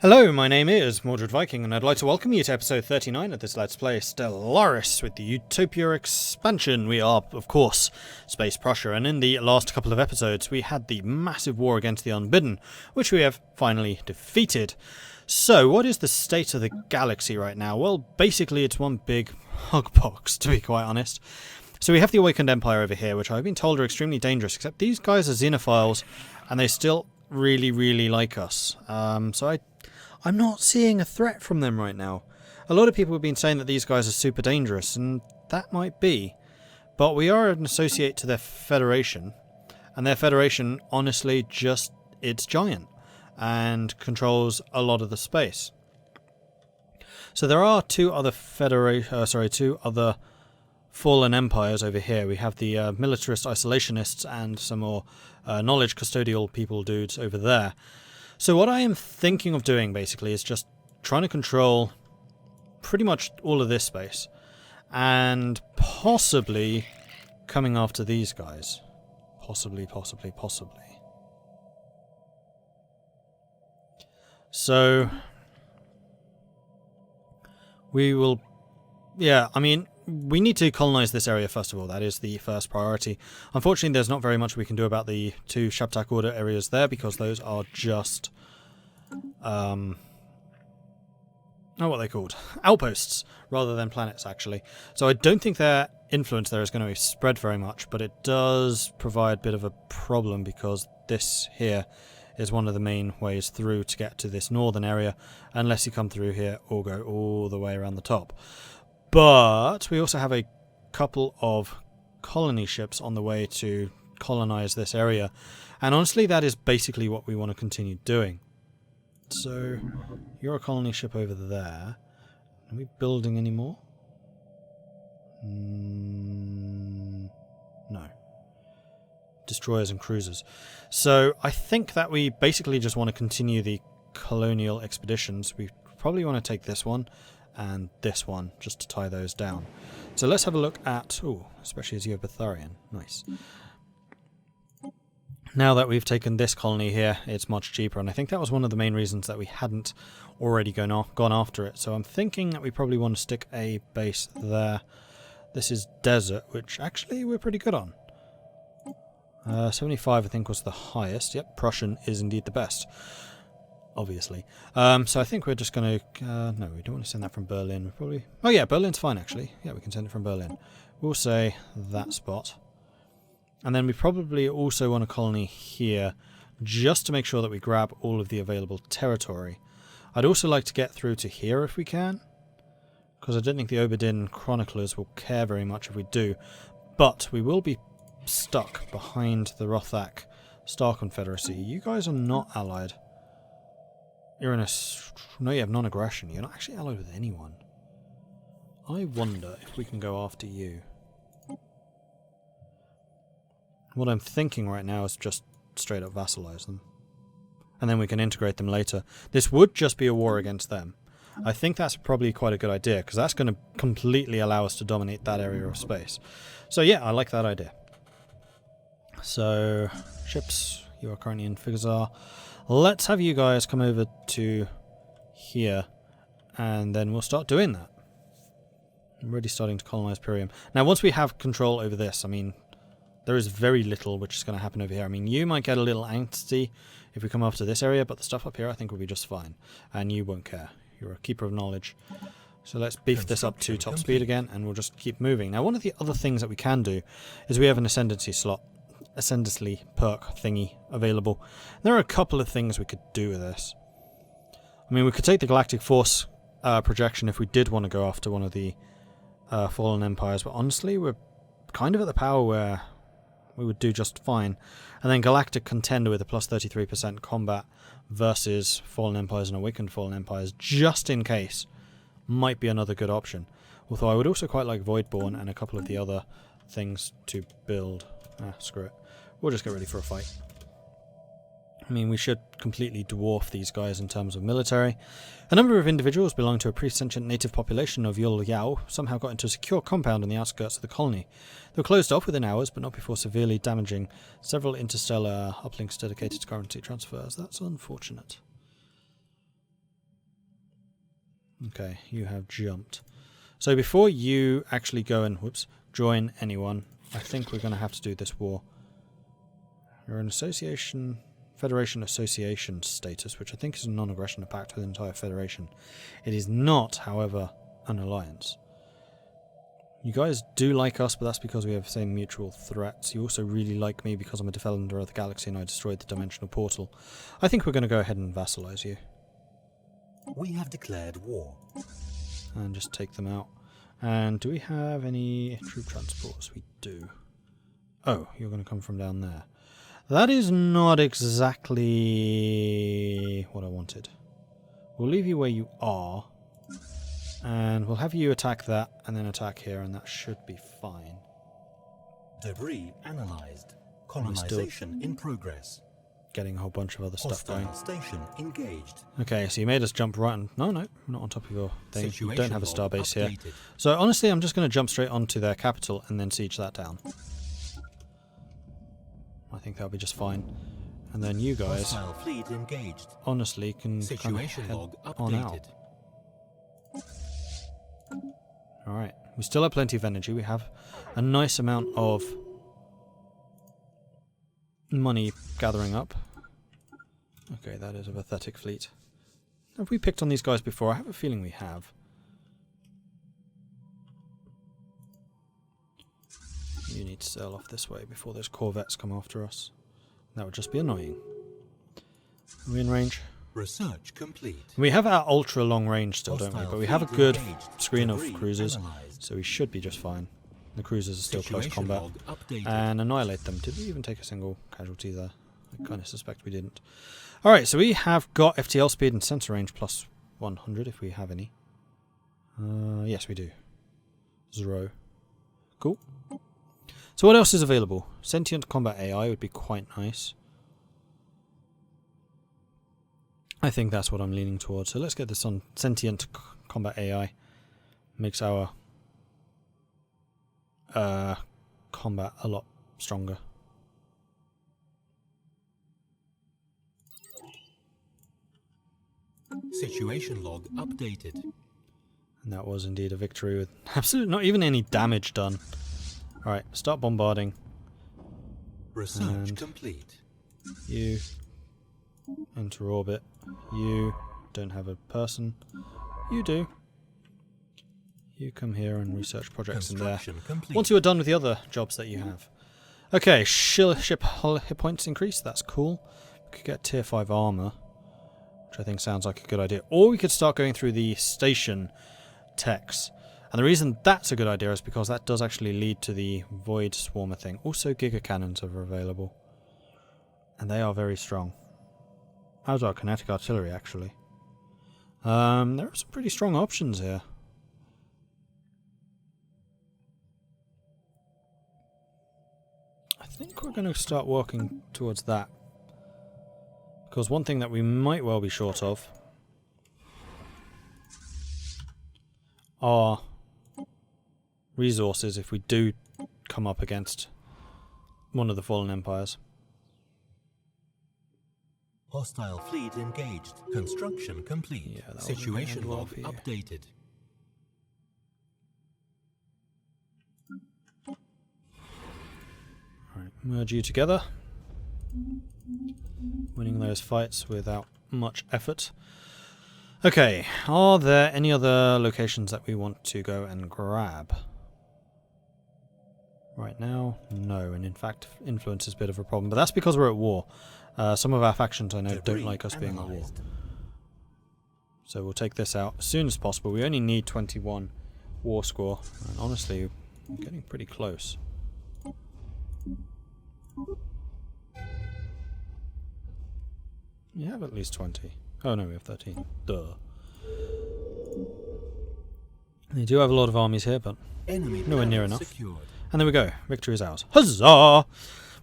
Hello, my name is Mordred Viking, and I'd like to welcome you to episode 39 of this Let's Play Stellaris with the Utopia expansion. We are, of course, Space Prussia, and in the last couple of episodes we had the massive war against the Unbidden, which we have finally defeated. So, what is the state of the galaxy right now? Well, basically it's one big hug box, to be quite honest. So we have the Awakened Empire over here, which I've been told are extremely dangerous, except these guys are xenophiles, and they still really like us. I'm not seeing a threat from them right now. A lot of people have been saying that these guys are super dangerous, and that might be. But we are an associate to their Federation, and their Federation, honestly, it's giant, and controls a lot of the space. So there are two other fallen empires over here. We have the militarist isolationists and some more knowledge custodial people dudes over there. So what I am thinking of doing, basically, is just trying to control pretty much all of this space. And possibly coming after these guys. Possibly. So we will... Yeah, I mean, we need to colonize this area first of all. That is the first priority. Unfortunately, there's not very much we can do about the two Shabtak Order areas there, because those are just what are they called? Outposts, rather than planets, actually. So I don't think their influence there is going to spread very much, but it does provide a bit of a problem, because this here is one of the main ways through to get to this northern area, unless you come through here or go all the way around the top. But we also have a couple of colony ships on the way to colonize this area. And honestly, that is basically what we want to continue doing. So, you're a colony ship over there. Are we building any more? No. Destroyers and cruisers. So, I think that we basically just want to continue the colonial expeditions. We probably want to take this one and this one, just to tie those down. So let's have a look at... Ooh, especially as you have Betharian. Nice. Now that we've taken this colony here, it's much cheaper, and I think that was one of the main reasons that we hadn't already gone after it. So I'm thinking that we probably want to stick a base there. This is desert, which actually we're pretty good on. 75 I think was the highest. Yep, Prussian is indeed the best. Obviously. So I think we're just going to... no, we don't want to send that from Berlin. We're probably... Oh yeah, Berlin's fine actually. Yeah, we can send it from Berlin. We'll say that spot. And then we probably also want a colony here, just to make sure that we grab all of the available territory. I'd also like to get through to here if we can, because I don't think the Oberdin chroniclers will care very much if we do. But we will be stuck behind the Rothak Star Confederacy. You guys are not allied. You're in a... No, you have non-aggression. You're not actually allied with anyone. I wonder if we can go after you. What I'm thinking right now is just straight up vassalize them. And then we can integrate them later. This would just be a war against them. I think that's probably quite a good idea, because that's going to completely allow us to dominate that area of space. So yeah, I like that idea. So, ships, you are currently in Figazar. Let's have you guys come over to here, and then we'll start doing that. I'm really starting to colonize Pirium. Now, once we have control over this, I mean, there is very little which is going to happen over here. I mean, you might get a little angsty if we come after this area, but the stuff up here I think will be just fine. And you won't care. You're a keeper of knowledge. So let's beef this up to top speed again, and we'll just keep moving. Now, one of the other things that we can do is we have an ascendancy slot. Ascendancy perk thingy available. There are a couple of things we could do with this. I mean, we could take the Galactic Force projection if we did want to go after one of the fallen empires, but honestly, we're kind of at the power where we would do just fine. And then Galactic Contender with a plus 33% combat versus Fallen Empires and Awakened Fallen Empires, just in case, might be another good option. Although I would also quite like Voidborn and a couple of the other things to build. Screw it. We'll just get ready for a fight. I mean, we should completely dwarf these guys in terms of military. A number of individuals belonging to a pre-sentient native population of Yul Yao somehow got into a secure compound on the outskirts of the colony. They were closed off within hours, but not before severely damaging several interstellar uplinks dedicated to currency transfers. That's unfortunate. Okay, you have jumped. So before you actually go and, whoops, join anyone, I think we're going to have to do this war. You're an association, Federation association status, which I think is a non-aggression pact with the entire Federation. It is not, however, an alliance. You guys do like us, but that's because we have the same mutual threats. You also really like me because I'm a defender of the galaxy and I destroyed the dimensional portal. I think we're going to go ahead and vassalize you. We have declared war. And just take them out. And do we have any troop transports? We do. Oh, you're going to come from down there. That is not exactly what I wanted. We'll leave you where you are. And we'll have you attack that, and then attack here, and that should be fine. Debris analyzed. Colonization in progress. Getting a whole bunch of other stuff going. Station engaged. Okay, so you made us jump right on... No, we're not on top of your thing. You don't have a starbase here. Updated. So honestly, I'm just going to jump straight onto their capital and then siege that down. I think that'll be just fine. And then you guys, Hostile fleet engaged. honestly, can Situation kind of log head on out. updated. Alright, we still have plenty of energy. We have a nice amount of money gathering up. Okay, that is a pathetic fleet. Have we picked on these guys before? I have a feeling we have. You need to sail off this way before those corvettes come after us. That would just be annoying. Are we in range? Research complete. We have our ultra long range still, don't we? Hostile But we have a fleet good engaged. screen of Debris cruisers, analyzed. so we should be just fine. The cruisers are still close Situation combat. log updated. And annihilate them. Did we even take a single casualty there? I kind of suspect we didn't. Alright, so we have got FTL speed and sensor range plus 100 if we have any. Yes, we do. 0. Cool. So what else is available? Sentient combat AI would be quite nice. I think that's what I'm leaning towards. So let's get this on sentient combat AI. Makes our combat a lot stronger. Situation log updated. And that was indeed a victory with absolutely not even any damage done. Alright, start bombarding. Research And complete. you enter orbit. You don't have a person. You do. You come here and research projects in there. Construction complete. Once you are done with the other jobs that you have. Okay, ship hit points increase. That's cool. We could get tier 5 armor, which I think sounds like a good idea. Or we could start going through the station techs. And the reason that's a good idea is because that does actually lead to the Void Swarmer thing. Also, Giga Cannons are available. And they are very strong. As are kinetic artillery, actually. There are some pretty strong options here. I think we're going to start working towards that. Because one thing that we might well be short of are resources if we do come up against one of the fallen empires. Hostile fleet engaged. Construction complete. Yeah, that Situation wouldn't log end well for updated. Alright, merge you together. Winning those fights without much effort. Okay, are there any other locations that we want to go and grab? Right now, no, and in fact, influence is a bit of a problem, but that's because we're at war. Some of our factions I know don't like us being at war. So we'll take this out as soon as possible. We only need 21 war score, and honestly, we're getting pretty close. You have at least 20. Oh no, we have 13. Duh. They do have a lot of armies here, but Enemy nowhere near planet enough. secured. And there we go. Victory is ours. Huzzah!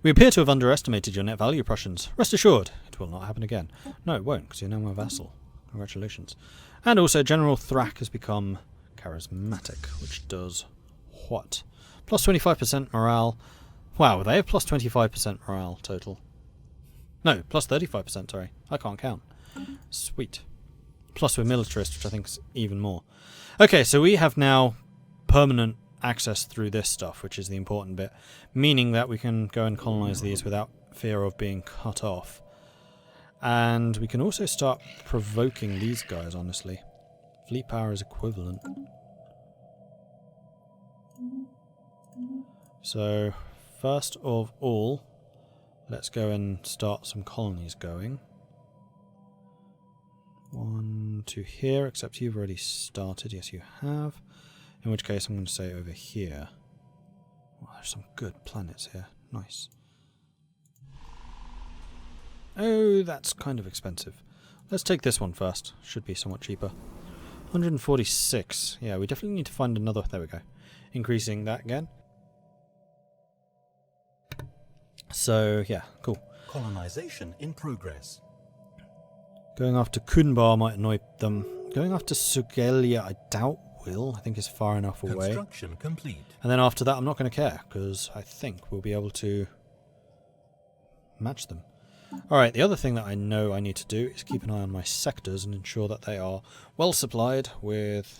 We appear to have underestimated your net value, Prussians. Rest assured, it will not happen again. No, it won't, because you're now my vassal. Congratulations. And also, General Thrak has become charismatic, which does what? Plus 25% morale. Wow, they have plus 25% morale total. No, plus 35%, sorry. I can't count. Sweet. Plus we're militarist, which I think is even more. Okay, so we have now permanent access through this stuff, which is the important bit, meaning that we can go and colonize these without fear of being cut off. And we can also start provoking these guys, honestly. Fleet power is equivalent. So, first of all, let's go and start some colonies going. 1 to here, except you've already started. Yes, you have. In which case, I'm going to say over here. Oh, there's some good planets here. Nice. Oh, that's kind of expensive. Let's take this one first. Should be somewhat cheaper. 146. Yeah, we definitely need to find another. There we go. Increasing that again. So, yeah, cool. Colonization in progress. Going after Kunbar might annoy them. Going after Sugelia, I doubt will. I think it's far enough away. Construction complete. And then after that, I'm not going to care, because I think we'll be able to match them. Alright, the other thing that I know I need to do is keep an eye on my sectors and ensure that they are well supplied with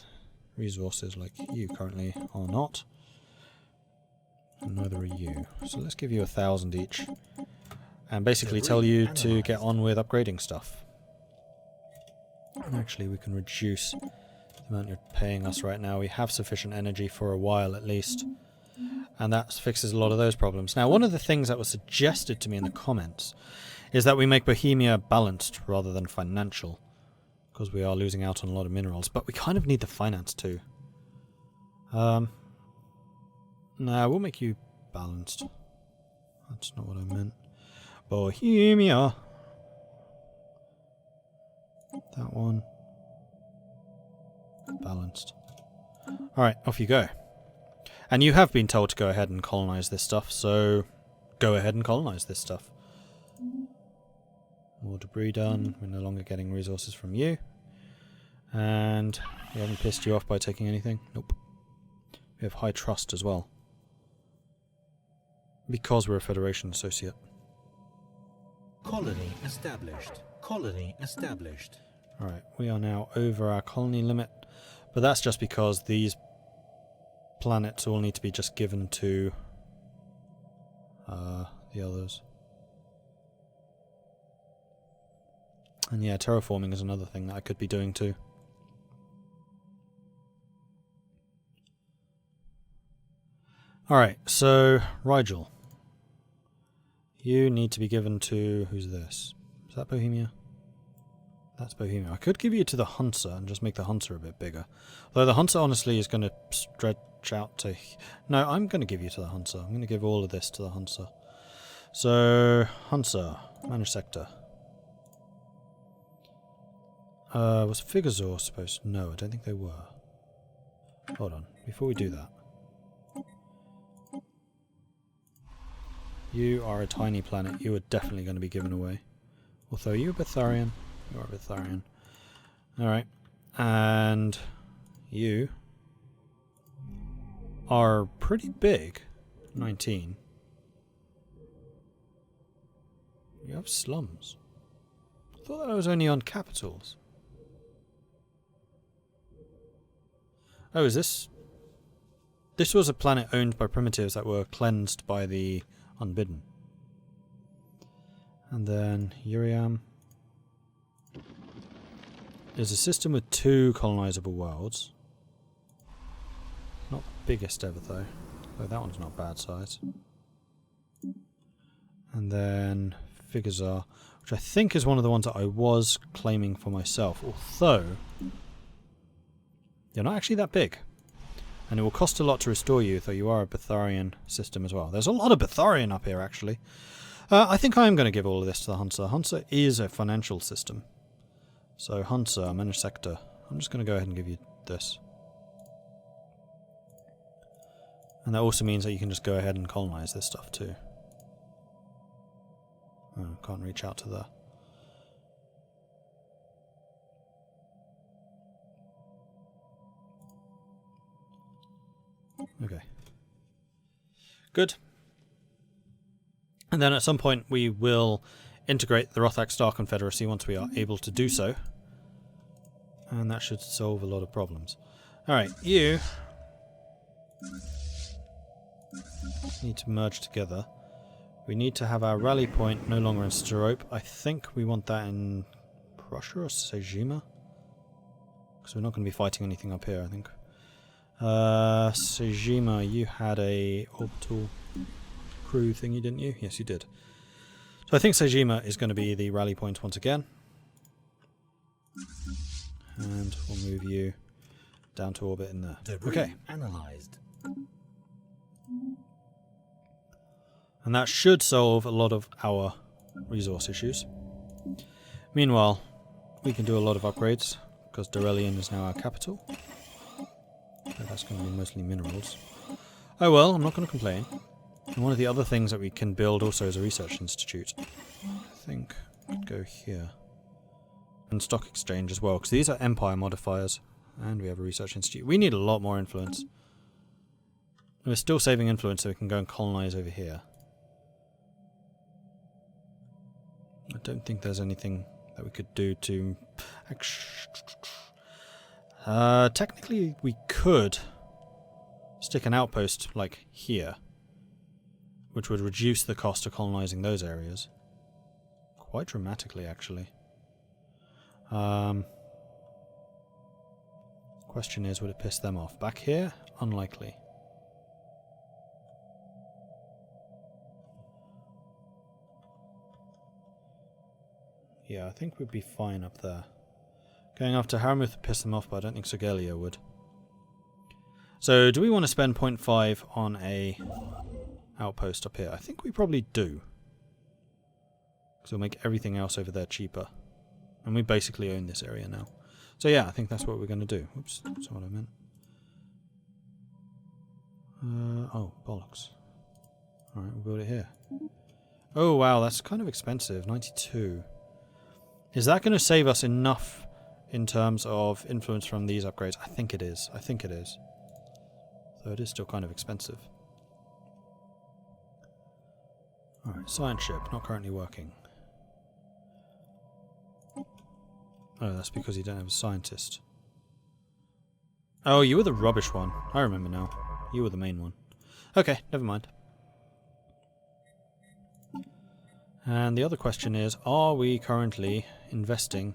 resources like you currently are not. And neither are you. So let's give you 1,000 each. And basically tell you to get on with upgrading stuff. And actually we can reduce the amount you're paying us right now. We have sufficient energy for a while at least. And that fixes a lot of those problems. Now, one of the things that was suggested to me in the comments is that we make Bohemia balanced rather than financial. Because we are losing out on a lot of minerals. But we kind of need the finance too. Nah, we'll make you balanced. That's not what I meant. Bohemia. That one. Balanced. Alright, off you go. And you have been told to go ahead and colonize this stuff, so go ahead and colonize this stuff. More debris done. We're no longer getting resources from you. And we haven't pissed you off by taking anything. Nope. We have high trust as well. Because we're a Federation associate. Colony established. Colony established. Alright, we are now over our colony limit. But that's just because these planets all need to be just given to the others. And yeah, terraforming is another thing that I could be doing too. Alright, so Rigel. You need to be given to... who's this? Is that Bohemia? That's Bohemia. I could give you to the Hunter and just make the Hunter a bit bigger. Although the Hunter honestly is going to stretch out to... No, I'm going to give you to the Hunter. I'm going to give all of this to the Hunter. So, Hunter. Manage sector. Was Figazor supposed... No, I don't think they were. Hold on. Before we do that. You are a tiny planet. You are definitely going to be given away. Although, are you a Betharian? You are a Betharian. Alright. And you are pretty big. 19. You have slums. I thought that was only on capitals. Oh, is this... This was a planet owned by primitives that were cleansed by the Unbidden. And then Uriam is a system with 2 colonizable worlds. Not the biggest ever though. Though that one's not bad size. And then Figazar, which I think is one of the ones that I was claiming for myself. Although you're not actually that big. And it will cost a lot to restore you, though you are a Betharian system as well. There's a lot of Betharian up here, actually. I think I am going to give all of this to the Hunter. Hunter is a financial system. So, Hunter, manage sector. I'm just going to go ahead and give you this. And that also means that you can just go ahead and colonize this stuff, too. Oh, can't reach out to there. Okay. Good. And then at some point we will integrate the Rothak Star Confederacy once we are able to do so. And that should solve a lot of problems. Alright, you need to merge together. We need to have our rally point no longer in Sterope. I think we want that in Prussia or Sejima? Because we're not going to be fighting anything up here, I think. Sejima, you had a orbital crew thingy, didn't you? Yes, you did. So I think Sejima is going to be the rally point once again. And we'll move you down to orbit in there. Okay. Analyzed. And that should solve a lot of our resource issues. Meanwhile, we can do a lot of upgrades, because Dorelion is now our capital. So that's going to be mostly minerals. Oh well, I'm not going to complain. And one of the other things that we can build also is a research institute. I think I could go here. And stock exchange as well, because these are empire modifiers. And we have a research institute. We need a lot more influence. We're still saving influence so we can go and colonize over here. I don't think there's anything that we could do to... technically we could stick an outpost like here, which would reduce the cost of colonizing those areas. Quite dramatically, actually. Question is, would it piss them off? Back here? Unlikely. Yeah, I think we'd be fine up there. Going after Haramuth would piss them off, but I don't think Sogelia would. So, do we want to spend 0.5 on a outpost up here? I think we probably do. Because we'll make everything else over there cheaper. And we basically own this area now. So yeah, I think that's what we're going to do. Oops, that's what I meant. Oh, bollocks. Alright, we'll build it here. Oh wow, that's kind of expensive. 92. Is that going to save us enough in terms of influence from these upgrades? I think it is. I think it is. Though it is still kind of expensive. Alright, science ship, not currently working. Oh, that's because you don't have a scientist. Oh, you were the rubbish one. I remember now. You were the main one. Okay, never mind. And the other question is, are we currently investing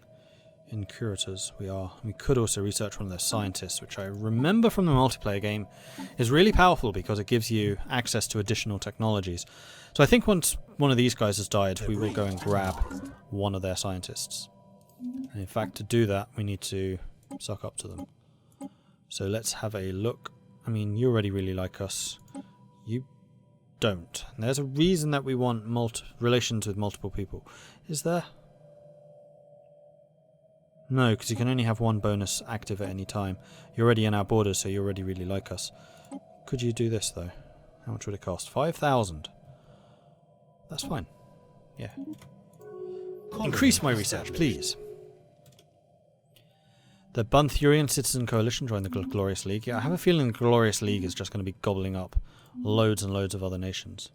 in curators? We are. We could also research one of their scientists, which I remember from the multiplayer game is really powerful because it gives you access to additional technologies. So I think once one of these guys has died, we will go and grab one of their scientists. And in fact, to do that, we need to suck up to them. So let's have a look. I mean, you already really like us. You don't. And there's a reason that we want relations with multiple people. Is there? No, because you can only have one bonus active at any time. You're already in our borders, so you already really like us. Could you do this, though? How much would it cost? 5,000. That's fine. Yeah. Increase my research, please. The Bunthurian Citizen Coalition joined the Glorious League. Yeah, I have a feeling the Glorious League is just going to be gobbling up loads and loads of other nations.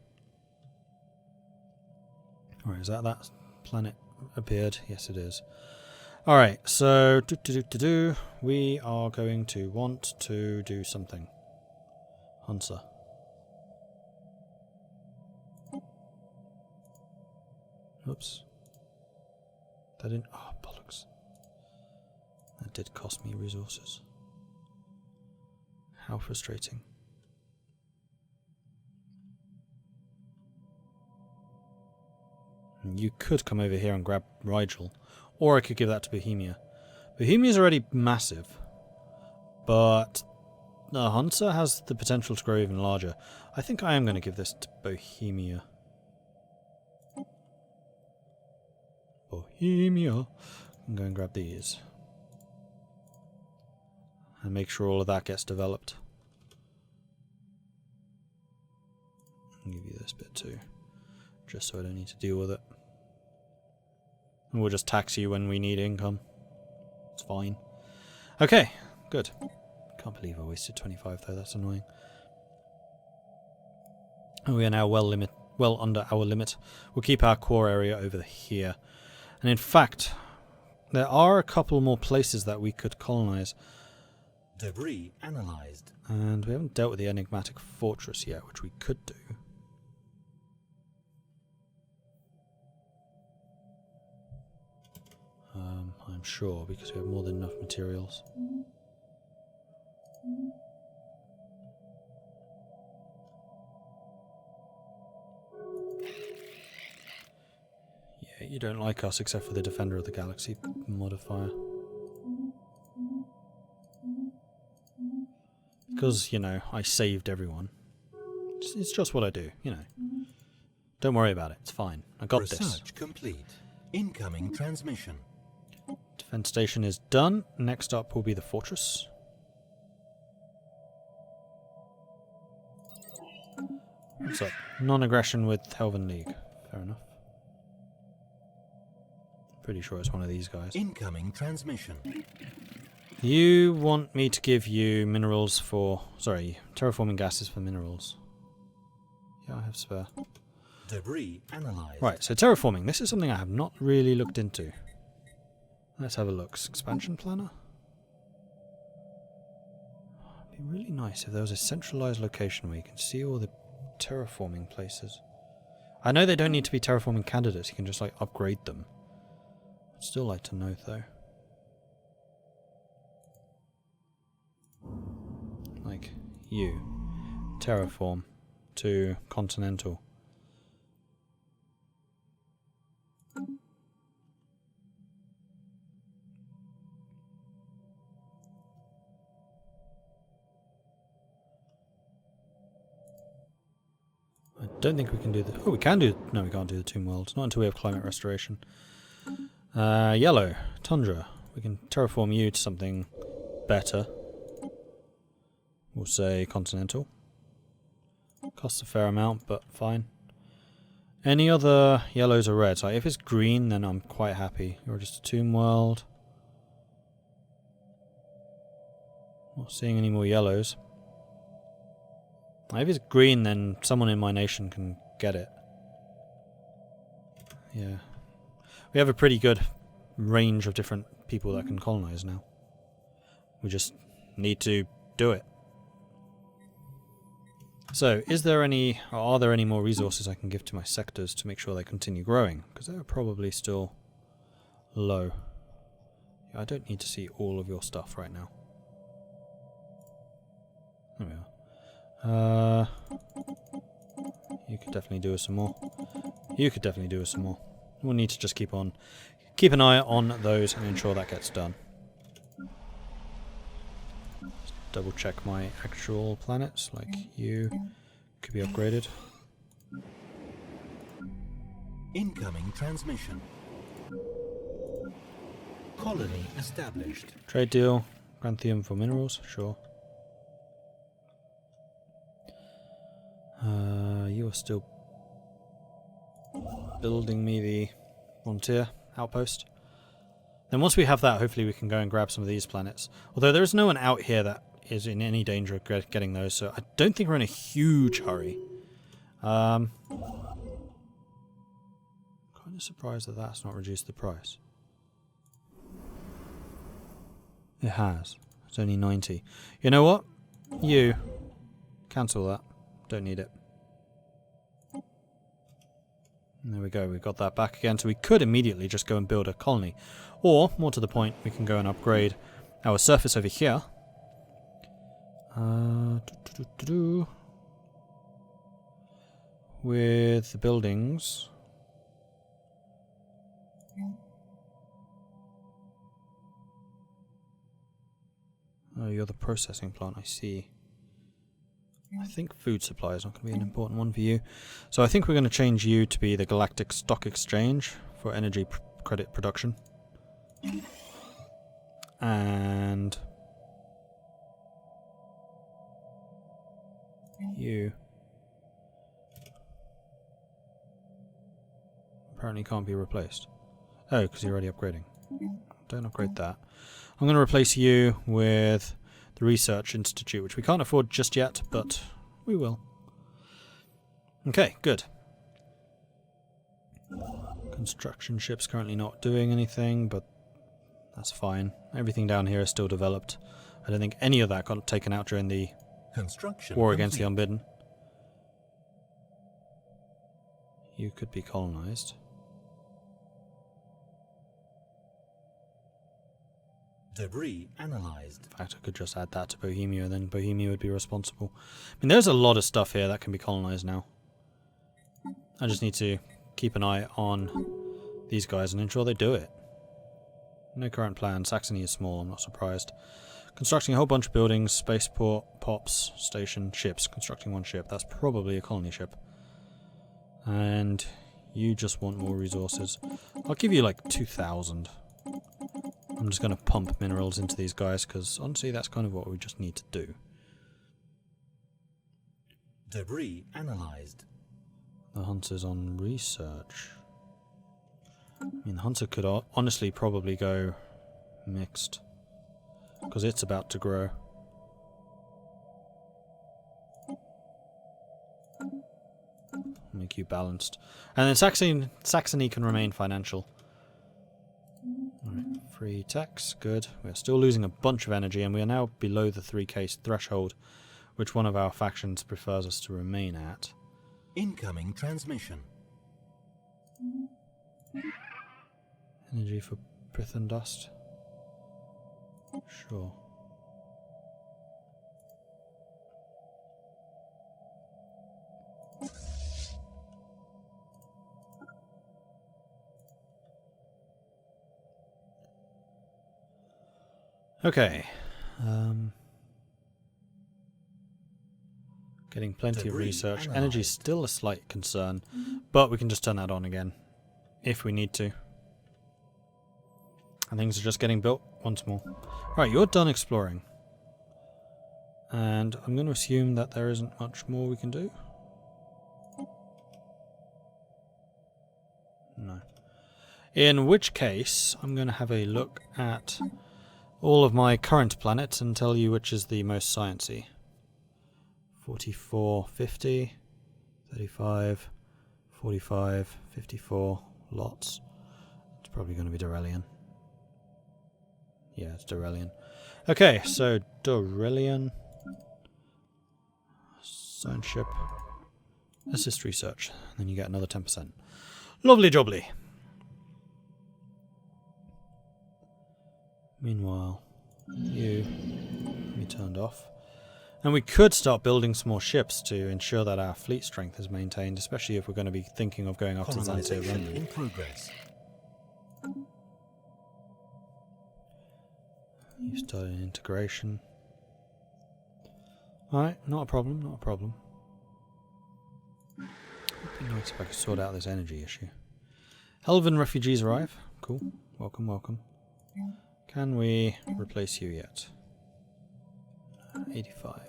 Alright, is that planet appeared? Yes, it is. Alright, so we are going to want to do something. Hunsa. Oops. That didn't... Oh, bollocks. That did cost me resources. How frustrating. You could come over here and grab Rigel, or I could give that to Bohemia. Bohemia is already massive, but Hunsa has the potential to grow even larger. I think I am going to give this to Bohemia. Bohemia. I'm going to grab these. And make sure all of that gets developed. I'll give you this bit too. Just so I don't need to deal with it. And we'll just tax you when we need income. It's fine. Okay, good. Can't believe I wasted 25 though, that's annoying. And we are now well under our limit. We'll keep our core area over here. And in fact, There are a couple more places that we could colonize. Debris analyzed. And we haven't dealt with the enigmatic fortress yet, which we could do. I'm sure, because we have more than enough materials. Yeah, you don't like us except for the Defender of the Galaxy modifier. Because, you know, I saved everyone. It's just what I do, you know. Don't worry about it, it's fine. I got this. Research complete. Incoming transmission. Defense station is done. Next up will be the fortress. What's up? Non-aggression with Helven League. Fair enough. Pretty sure it's one of these guys. Incoming transmission. You want me to give you minerals for... Sorry, terraforming gases for minerals. Yeah, I have spare. Debris analyzed. Right, so terraforming. This is something I have not really looked into. Let's have a look. Expansion planner? It'd be really nice if there was a centralized location where you can see all the terraforming places. I know they don't need to be terraforming candidates. You can just, like, upgrade them. I'd still like to know, though. Like, you. Terraform to continental. I don't think we can do the... Oh, we can do... No, we can't do the Tomb Worlds. Not until we have climate restoration. Yellow. Tundra. We can terraform you to something better. We'll say continental. Costs a fair amount, but fine. Any other yellows or reds? Like, if it's green, then I'm quite happy. You're just a Tomb World. Not seeing any more yellows. If it's green, then someone in my nation can get it. Yeah. We have a pretty good range of different people that can colonize now. We just need to do it. So, is there any, or are there any more resources I can give to my sectors to make sure they continue growing? Because they're probably still low. Yeah, I don't need to see all of your stuff right now. There we are. You could definitely do us some more. You could definitely do us some more. We'll need to just keep an eye on those and ensure that gets done. Just double check my actual planets, like you could be upgraded. Incoming transmission. Colony established. Trade deal. Granthium for minerals, sure. You are still building me the frontier outpost. Then once we have that, hopefully we can go and grab some of these planets. Although there is no one out here that is in any danger of getting those, so I don't think we're in a huge hurry. Kind of surprised that that's not reduced the price. It has. It's only 90. You know what? You. Cancel that. Don't need it. And there we go, we've got that back again, so we could immediately just go and build a colony. Or, more to the point, we can go and upgrade our surface over here. With the buildings. Oh, you're the processing plant, I see. I think food supply is not going to be an important one for you. So I think we're going to change you to be the Galactic Stock Exchange for energy credit production. And you apparently can't be replaced. Oh, because you're already upgrading. Don't upgrade that. I'm going to replace you with the Research Institute, which we can't afford just yet, but we will. Okay, good. Construction ship's currently not doing anything, but That's fine. Everything down here is still developed. I don't think any of that got taken out during the Construction war against the complete. Unbidden. You could be colonized. Debris analyzed. In fact, I could just add that to Bohemia, and then Bohemia would be responsible. I mean, there's a lot of stuff here that can be colonized now. I just need to keep an eye on these guys and ensure they do it. No current plan. Saxony is small, I'm not surprised. Constructing a whole bunch of buildings, spaceport, pops, station, ships. Constructing one ship. That's probably a colony ship. And you just want more resources. I'll give you like 2,000. I'm just going to pump minerals into these guys because honestly that's kind of what we just need to do. Debris analyzed. The Hunter's on research. I mean, the Hunter could honestly probably go mixed because it's about to grow. Make you balanced. And then Saxony can remain financial. Alright, free tax, good. We're still losing a bunch of energy and we are now below the 3k threshold, which one of our factions prefers us to remain at. Incoming transmission. Energy for Pith and Dust? Sure. Okay. Getting plenty of research. Energy is still a slight concern, but we can just turn that on again if we need to. And things are just getting built once more. Right, you're done exploring. And I'm going to assume that there isn't much more we can do. No. In which case, I'm going to have a look at all of my current planets and tell you which is the most sciencey. 44, 50, 35, 45, 54, lots. It's probably going to be Dorelian. Yeah, it's Dorelian. Okay, so Dorelian. Science ship. Assist research. And then you get another 10%. Lovely jubbly. Meanwhile, you can be turned off. And we could start building some more ships to ensure that our fleet strength is maintained, especially if we're going to be thinking of going after Zante. In progress. You've started integration. Alright, not a problem, not a problem. It'd be nice if I could sort out this energy issue. Elven refugees arrive. Cool. Welcome, welcome. Can we replace you yet? 85.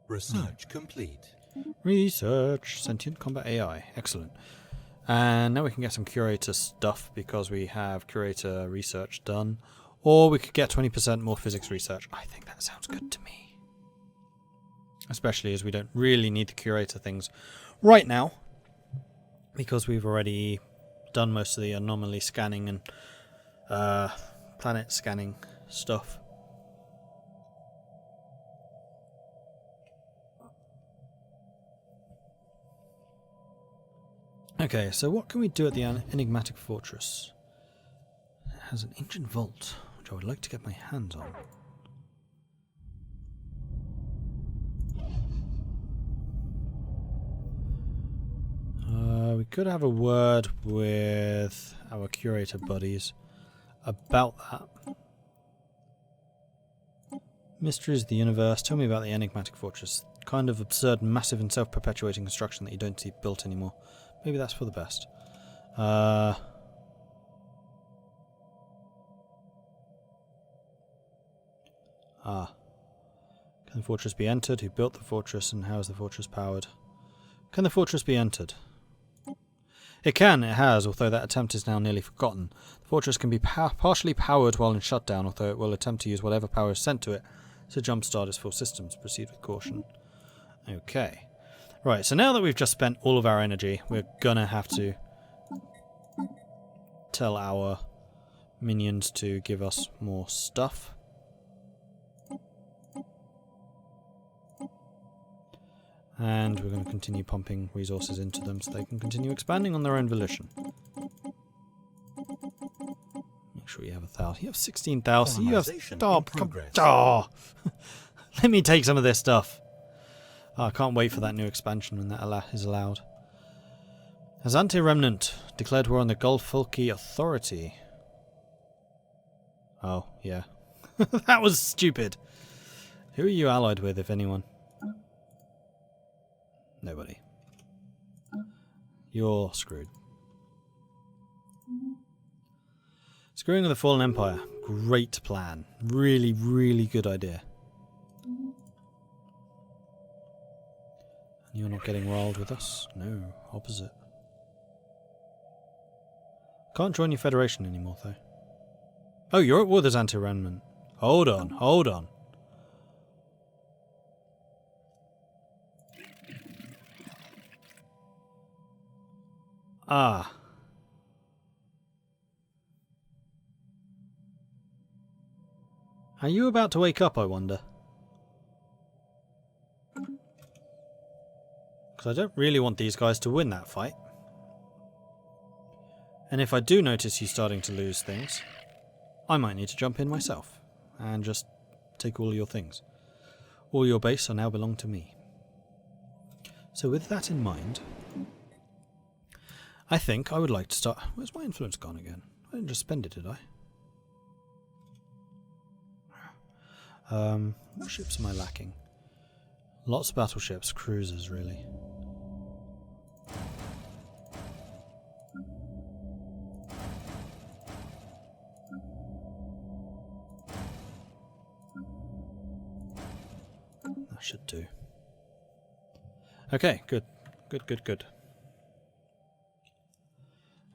Research complete. Research. Sentient combat AI. Excellent. And now we can get some curator stuff because we have curator research done. Or we could get 20% more physics research. I think that sounds good to me. Especially as we don't really need the curator things right now. Because we've already done most of the anomaly scanning and planet scanning stuff. Okay, so what can we do at the enigmatic fortress? It has an ancient vault, which I would like to get my hands on. We could have a word with our curator buddies about that. Mysteries of the universe. Tell me about the enigmatic fortress. Kind of absurd, massive and self-perpetuating construction that you don't see built anymore. Maybe that's for the best. Can the fortress be entered? Who built the fortress and how is the fortress powered? Can the fortress be entered? It can, it has, although that attempt is now nearly forgotten. The fortress can be partially powered while in shutdown, although it will attempt to use whatever power is sent to it to jumpstart its full systems. Proceed with caution. Okay. Right, so now that we've just spent all of our energy, we're gonna have to tell our minions to give us more stuff. And we're going to continue pumping resources into them so they can continue expanding on their own volition. Make sure you have 1,000. You have 16,000. You have... Stop! Oh. Let me take some of this stuff. Oh, I can't wait for that new expansion when that is allowed. Azante Remnant declared war on the Golfolki Authority. Oh, yeah. That was stupid. Who are you allied with, if anyone? Nobody. You're screwed. Screwing with the Fallen Empire. Great plan. Really, really good idea. And you're not getting riled with us? No, opposite. Can't join your Federation anymore, though. Oh, you're at war with the Zanti-Remnant. Hold on, hold on. Ah. Are you about to wake up, I wonder? Because I don't really want these guys to win that fight. And if I do notice you starting to lose things, I might need to jump in myself and just take all your things. All your base are now belong to me. So with that in mind, I think I would like to start... Where's my influence gone again? I didn't just spend it, did I? What ships am I lacking? Lots of battleships, cruisers, really. That should do. Okay, good. Good, good, good.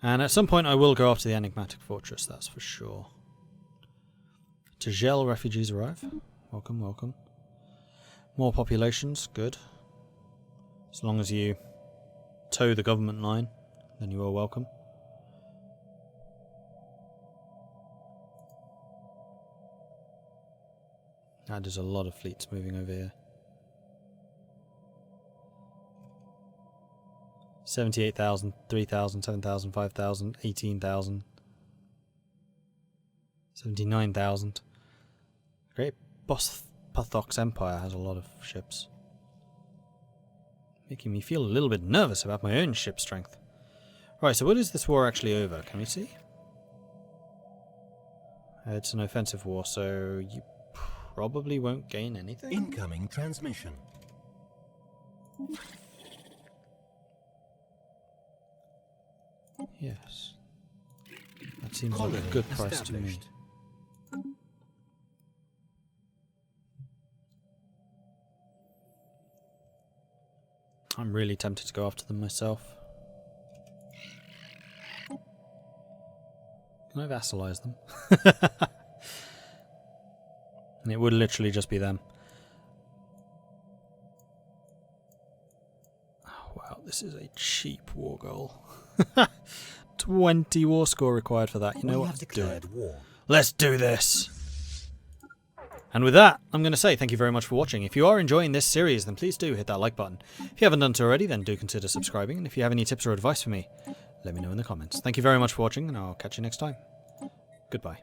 And at some point I will go after the enigmatic fortress, that's for sure. Tegel refugees arrive. Welcome, welcome. More populations, good. As long as you toe the government line, then you are welcome. That is a lot of fleets moving over here. 78,000, 3,000, 7,000, 5,000, 18,000, 79,000. Great Boss Pathox Empire has a lot of ships. Making me feel a little bit nervous about my own ship strength. Right, so what is this war actually over? Can we see? It's an offensive war, so you probably won't gain anything. Incoming transmission. Yes. That seems like a good price to me. I'm really tempted to go after them myself. Can I vassalize them? And it would literally just be them. Oh, wow, this is a cheap war goal. 20 war score required for that. You know what? Let's do it. Let's do this! And with that, I'm going to say thank you very much for watching. If you are enjoying this series, then please do hit that like button. If you haven't done so already, then do consider subscribing. And if you have any tips or advice for me, let me know in the comments. Thank you very much for watching, and I'll catch you next time. Goodbye.